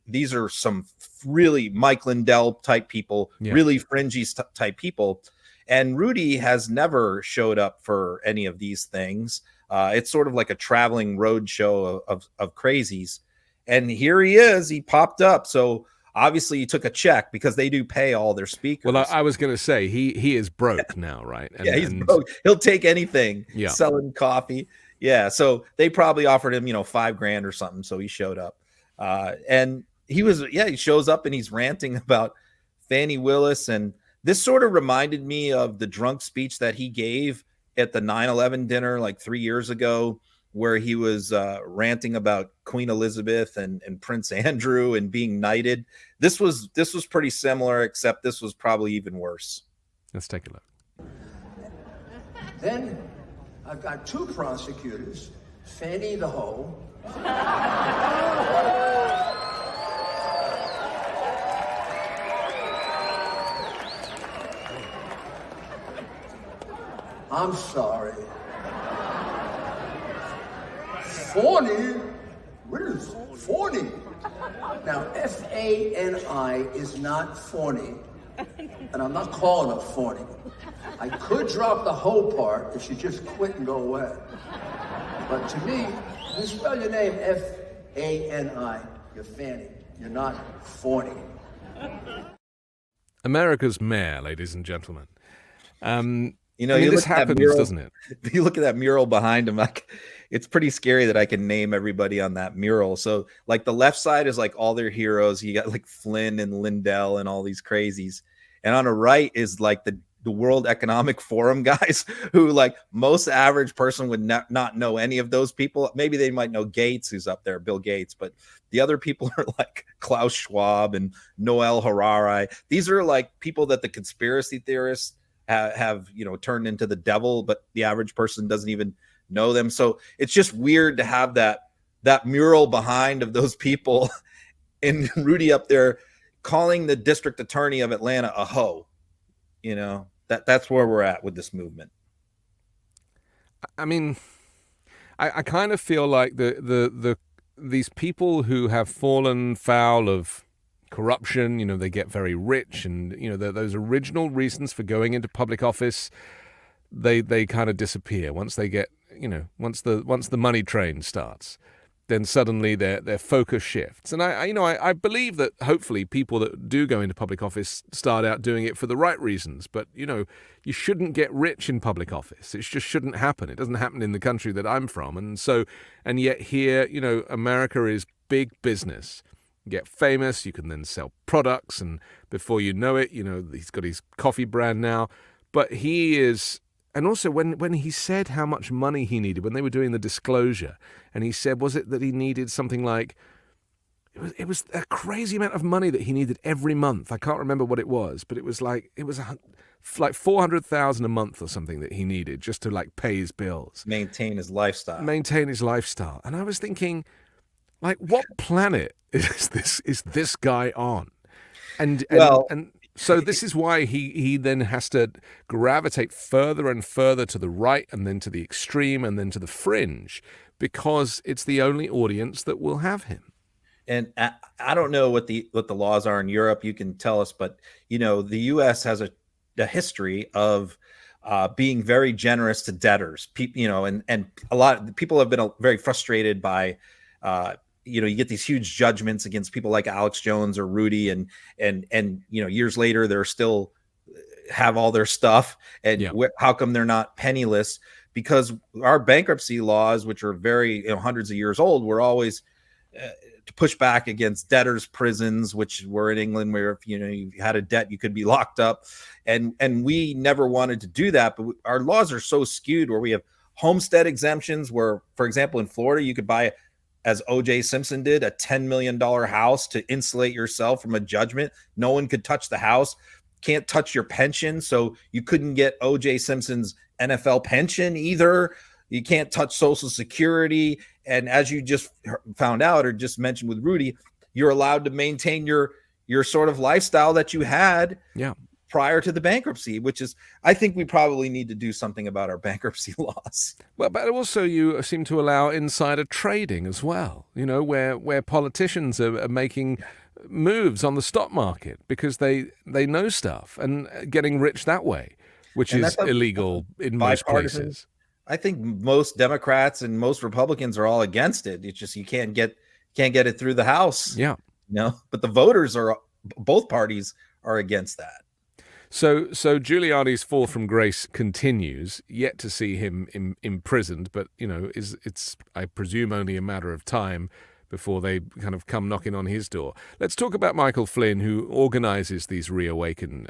these are some really Mike Lindell type people, really fringy type people. And Rudy has never showed up for any of these things. It's sort of like a traveling road show of crazies. And here he is. He popped up. So obviously he took a check, because they do pay all their speakers. Well, I was going to say, he is broke now, right? He's broke. He'll take anything, selling coffee. Yeah. So they probably offered him, $5,000 or something. So he showed up. And he shows up and he's ranting about Fani Willis. And this sort of reminded me of the drunk speech that he gave at the 9/11 dinner like 3 years ago, where he was ranting about Queen Elizabeth and Prince Andrew and being knighted. This was pretty similar, except this was probably even worse. Let's take a look. Then I've got two prosecutors, Fanny the hoe. I'm sorry. Fawny? What is fawny? Now, F-A-N-I is not fawny, and I'm not calling her fawny. I could drop the whole part if she just quit and go away. But to me, you spell your name F-A-N-I, you're Fanny. You're not fawny. America's mayor, ladies and gentlemen. This happens, mural, doesn't it? You look at that mural behind him, it's pretty scary that I can name everybody on that mural. So like the left side is like all their heroes. You got like Flynn and Lindell and all these crazies. And on the right is like the World Economic Forum guys who like most average person would not know any of those people. Maybe they might know Gates, who's up there, Bill Gates, but the other people are like Klaus Schwab and Noel Harari. These are like people that the conspiracy theorists have turned into the devil, but the average person doesn't even know them. So it's just weird to have that mural behind of those people and Rudy up there calling the district attorney of Atlanta a hoe. That's where we're at with this movement. I mean, I kind of feel like these people who have fallen foul of corruption, they get very rich, and those original reasons for going into public office, they kind of disappear once they get once the money train starts. Then suddenly their focus shifts. And I believe that hopefully people that do go into public office start out doing it for the right reasons. But you shouldn't get rich in public office. It just shouldn't happen. It doesn't happen in the country that I'm from. And yet here, America is big business. You get famous, you can then sell products, and before you know it, he's got his coffee brand now. But he is And also when he said how much money he needed, when they were doing the disclosure, and he said, was it that he needed something like, it was a crazy amount of money that he needed every month. I can't remember what it was, but it was like 400,000 a month or something that he needed just to like pay his bills, Maintain his lifestyle. And I was thinking, like, what planet is this guy on? And so this is why he then has to gravitate further and further to the right, and then to the extreme, and then to the fringe, because it's the only audience that will have him. And I don't know what the laws are in Europe. You can tell us, but the U.S. has a history of being very generous to debtors. And a lot of people have been very frustrated by, you get these huge judgments against people like Alex Jones or Rudy, and years later they're still have all their stuff, and how come they're not penniless? Because our bankruptcy laws, which are very hundreds of years old, were always to push back against debtors' prisons, which were in England, where if you had a debt, you could be locked up, and we never wanted to do that. But our laws are so skewed, where we have homestead exemptions, where, for example, in Florida, you could buy, as O.J. Simpson did, a $10 million house to insulate yourself from a judgment. No one could touch the house, can't touch your pension, so you couldn't get O.J. Simpson's NFL pension either. You can't touch Social Security. And as you just found out, or just mentioned with Rudy, you're allowed to maintain your sort of lifestyle that you had prior to the bankruptcy, which is, I think we probably need to do something about our bankruptcy laws. Well, but also you seem to allow insider trading as well, where politicians are making moves on the stock market because they know stuff and getting rich that way, which is illegal in most places. I think most Democrats and most Republicans are all against it. It's just you can't get it through the House. Yeah. But the voters both parties are against that. So Giuliani's fall from grace continues, yet to see him imprisoned, but it's I presume only a matter of time before they kind of come knocking on his door. Let's talk about Michael Flynn, who organizes these Reawaken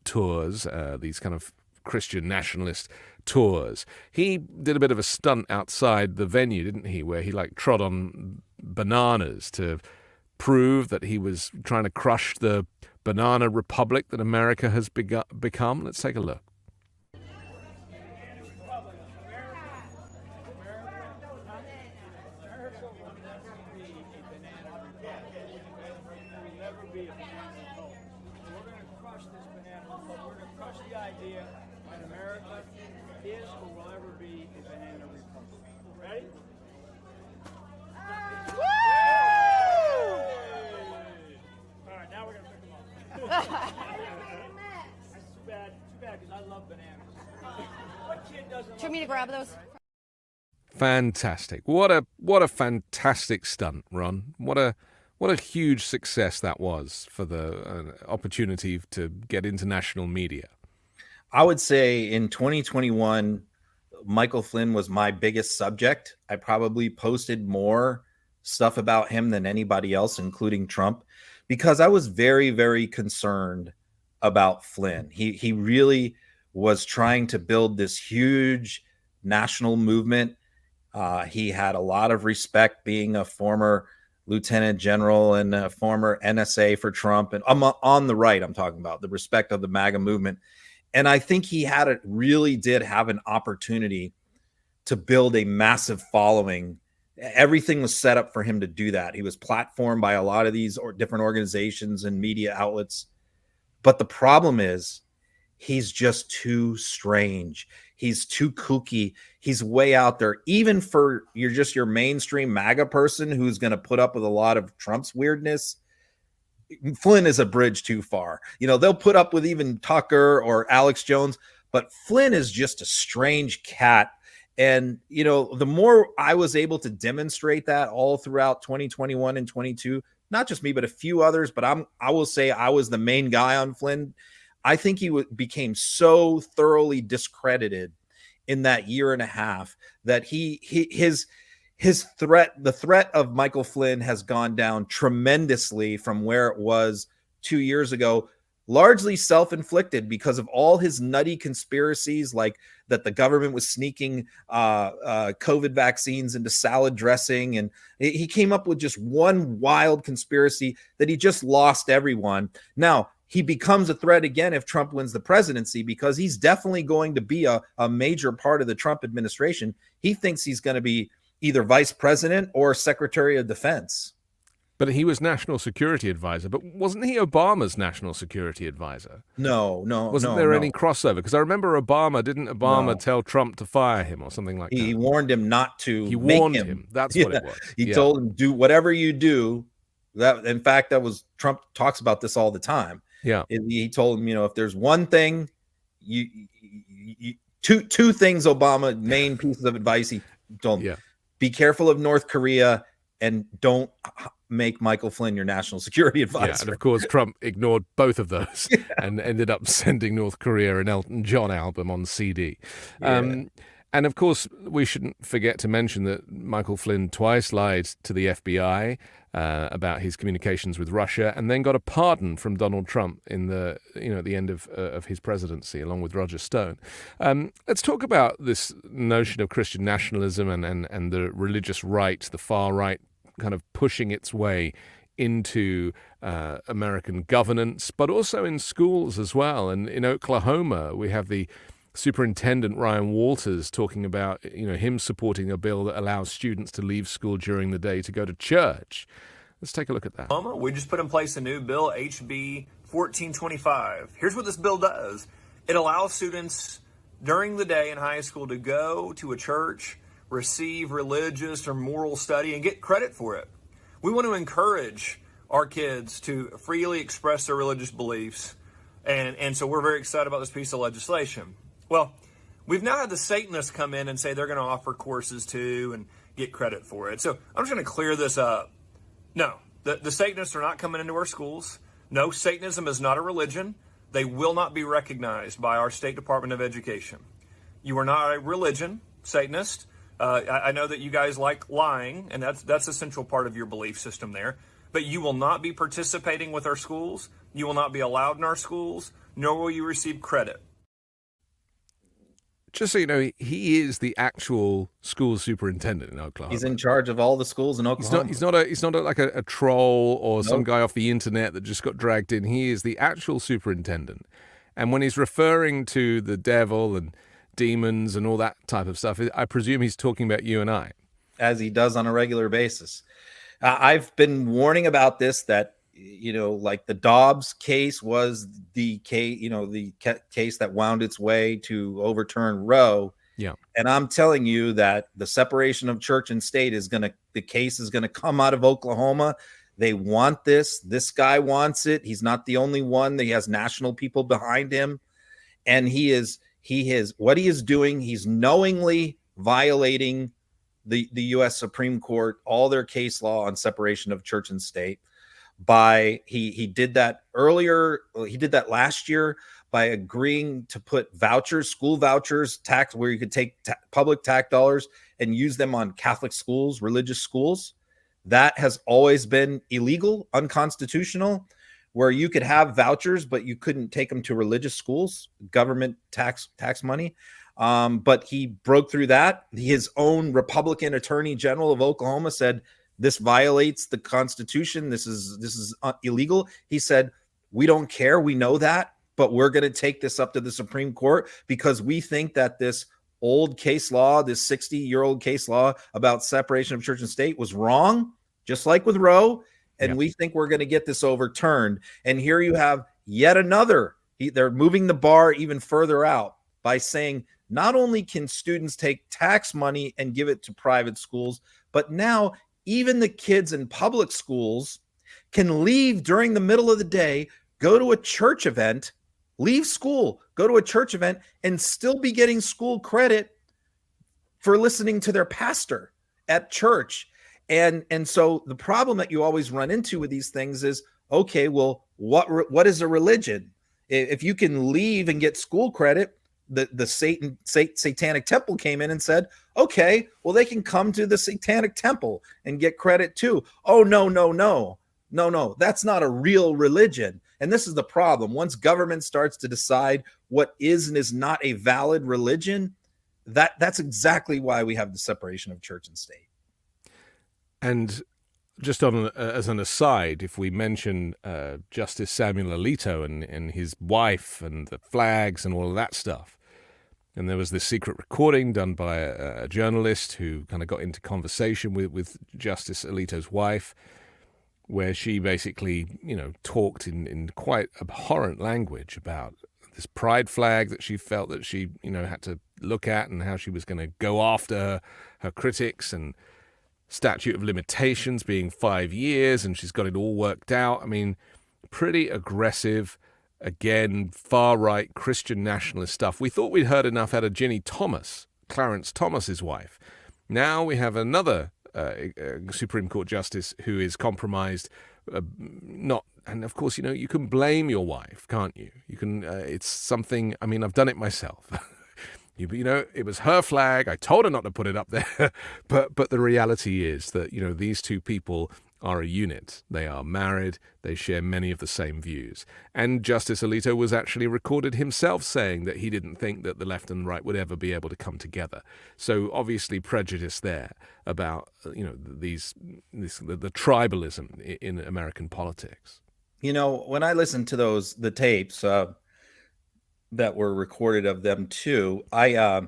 tours, these kind of Christian nationalist tours. He did a bit of a stunt outside the venue, didn't he, where he trod on bananas to prove that he was trying to crush the banana republic that America has become. Let's take a look. Do you want me to grab those? Fantastic. What a fantastic stunt, Ron. What a huge success that was for the opportunity to get into national media. I would say in 2021, Michael Flynn was my biggest subject. I probably posted more stuff about him than anybody else, including Trump, because I was very, very concerned about Flynn. He really was trying to build this huge national movement. He had a lot of respect, being a former lieutenant general and a former NSA for Trump. And I'm on the right, I'm talking about the respect of the MAGA movement. And I think he really did have an opportunity to build a massive following. Everything was set up for him to do that. He was platformed by a lot of these different organizations and media outlets. But the problem is, he's just too strange. He's too kooky. He's way out there. Even for your mainstream MAGA person who's going to put up with a lot of Trump's weirdness, Flynn is a bridge too far. They'll put up with even Tucker or Alex Jones, but Flynn is just a strange cat. And, the more I was able to demonstrate that all throughout 2021 and 22, not just me, but a few others, but I will say I was the main guy on Flynn. I think he became so thoroughly discredited in that year and a half that his threat, the threat of Michael Flynn, has gone down tremendously from where it was 2 years ago. largely self-inflicted because of all his nutty conspiracies, like that the government was sneaking COVID vaccines into salad dressing. And he came up with just one wild conspiracy that he just lost everyone. Now, he becomes a threat again if Trump wins the presidency, because he's definitely going to be a major part of the Trump administration. He thinks he's going to be either vice president or secretary of defense. But he was national security advisor. But wasn't he Obama's national security advisor? No. Wasn't there any crossover? Because I remember didn't Obama tell Trump to fire him or something like that? He warned him not to. He warned him. That's what it was. He told him, do whatever you do. That, in fact, that was, Trump talks about this all the time. Yeah. He told him, if there's one thing, two things, Obama, main pieces of advice he told him. Be careful of North Korea and don't make Michael Flynn your national security advisor. Yeah, and of course, Trump ignored both of those and ended up sending North Korea an Elton John album on CD. And of course, we shouldn't forget to mention that Michael Flynn twice lied to the FBI about his communications with Russia, and then got a pardon from Donald Trump in the at the end of his presidency, along with Roger Stone. Let's talk about this notion of Christian nationalism and the religious right, the far right, kind of pushing its way into American governance, but also in schools as well. And in Oklahoma, we have the Superintendent Ryan Walters talking about him supporting a bill that allows students to leave school during the day to go to church. Let's take a look at that. We just put in place a new bill, HB 1425. Here's what this bill does. It allows students during the day in high school to go to a church, receive religious or moral study, and get credit for it. We want to encourage our kids to freely express their religious beliefs, and so we're very excited about this piece of legislation. Well, we've now had the Satanists come in and say they're going to offer courses too and get credit for it. So I'm just going to clear this up. No, the Satanists are not coming into our schools. No, Satanism is not a religion. They will not be recognized by our State Department of Education. You are not a religion, Satanist. I know that you guys like lying, and that's a central part of your belief system there. But you will not be participating with our schools. You will not be allowed in our schools, nor will you receive credit. Just so you know, he is the actual school superintendent in Oklahoma. He's in charge of all the schools in Oklahoma. He's not like a troll or some guy off the internet that just got dragged in. He is the actual superintendent. And when he's referring to the devil and demons and all that type of stuff, I presume he's talking about you and I. As he does on a regular basis. I've been warning about this, that like the Dobbs case was the case, the case that wound its way to overturn Roe. Yeah. And I'm telling you that the separation of church and state the case is going to come out of Oklahoma. They want this. This guy wants it. He's not the only one. He has national people behind him. And what he is doing, he's knowingly violating the U.S. Supreme Court, all their case law on separation of church and state. He did that earlier. He did that last year by agreeing to put vouchers, school vouchers, tax, where you could take public tax dollars and use them on Catholic schools, religious schools. That has always been illegal, unconstitutional, where you could have vouchers, but you couldn't take them to religious schools, government tax money. But he broke through that. His own Republican Attorney General of Oklahoma said, this violates the Constitution. This is illegal. He said, we don't care. We know that, but we're going to take this up to the Supreme Court because we think that this old case law, this 60-year-old case law about separation of church and state was wrong, just like with Roe. And we think we're going to get this overturned. And here you have yet another. They're moving the bar even further out by saying not only can students take tax money and give it to private schools, but now even the kids in public schools can leave during the middle of the day, go to a church event, leave school, go to a church event, and still be getting school credit for listening to their pastor at church. And so the problem that you always run into with these things is, okay, well, what is a religion? If you can leave and get school credit, the Satanic Temple came in and said, okay, well, they can come to the Satanic Temple and get credit too. Oh, no, that's not a real religion. And this is the problem. Once government starts to decide what is and is not a valid religion, that's exactly why we have the separation of church and state. And just on as an aside, if we mention Justice Samuel Alito and his wife and the flags and all of that stuff, and there was this secret recording done by a journalist who kind of got into conversation with Justice Alito's wife, where she basically, talked in quite abhorrent language about this pride flag that she felt that she, had to look at, and how she was going to go after her critics, and statute of limitations being 5 years, and she's got it all worked out. I mean, pretty aggressive, again, far-right Christian nationalist stuff. We thought we'd heard enough out of Ginny Thomas, Clarence Thomas's wife. Now we have another Supreme Court justice who is compromised, and of course, you can blame your wife, can't you? You can, it's something, I mean, I've done it myself. It was her flag. I told her not to put it up there. But the reality is that, these two people are a unit. They are married. They share many of the same views. And Justice Alito was actually recorded himself saying that he didn't think that the left and right would ever be able to come together. So obviously prejudice there about, the tribalism in American politics. When I listened to the tapes that were recorded of them too, I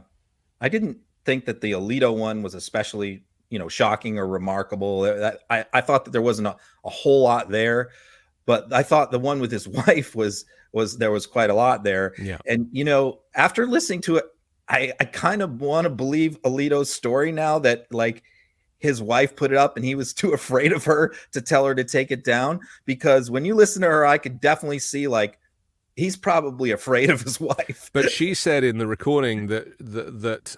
didn't think that the Alito one was especially shocking or remarkable. I thought that there wasn't a whole lot there, but I thought the one with his wife was there was quite a lot there. Yeah. And after listening to it, I kind of want to believe Alito's story now, that like his wife put it up and he was too afraid of her to tell her to take it down, because when you listen to her, I could definitely see like he's probably afraid of his wife. But she said in the recording that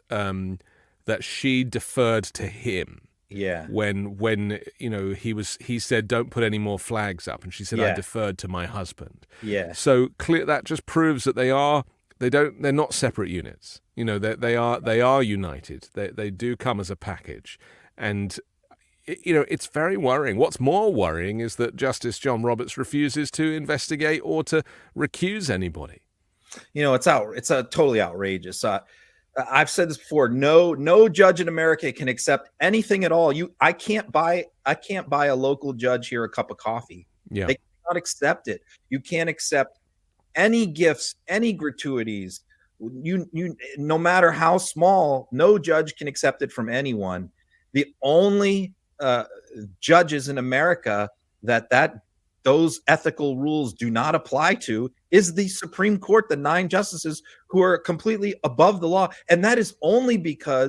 she deferred to him. Yeah. When he said, don't put any more flags up, and she said, I deferred to my husband. Yeah. So clear, that just proves that they're not separate units. They are united. They do come as a package. And it's very worrying. What's more worrying is that Justice John Roberts refuses to investigate or to recuse anybody. It's totally outrageous. I've said this before. No judge in America can accept anything at all. I can't buy a local judge here a cup of coffee. Yeah. They cannot accept it. You can't accept any gifts, any gratuities. No matter how small, no judge can accept it from anyone. The only judges in America that those ethical rules do not apply to is the Supreme Court, the 9 justices who are completely above the law. And that is only because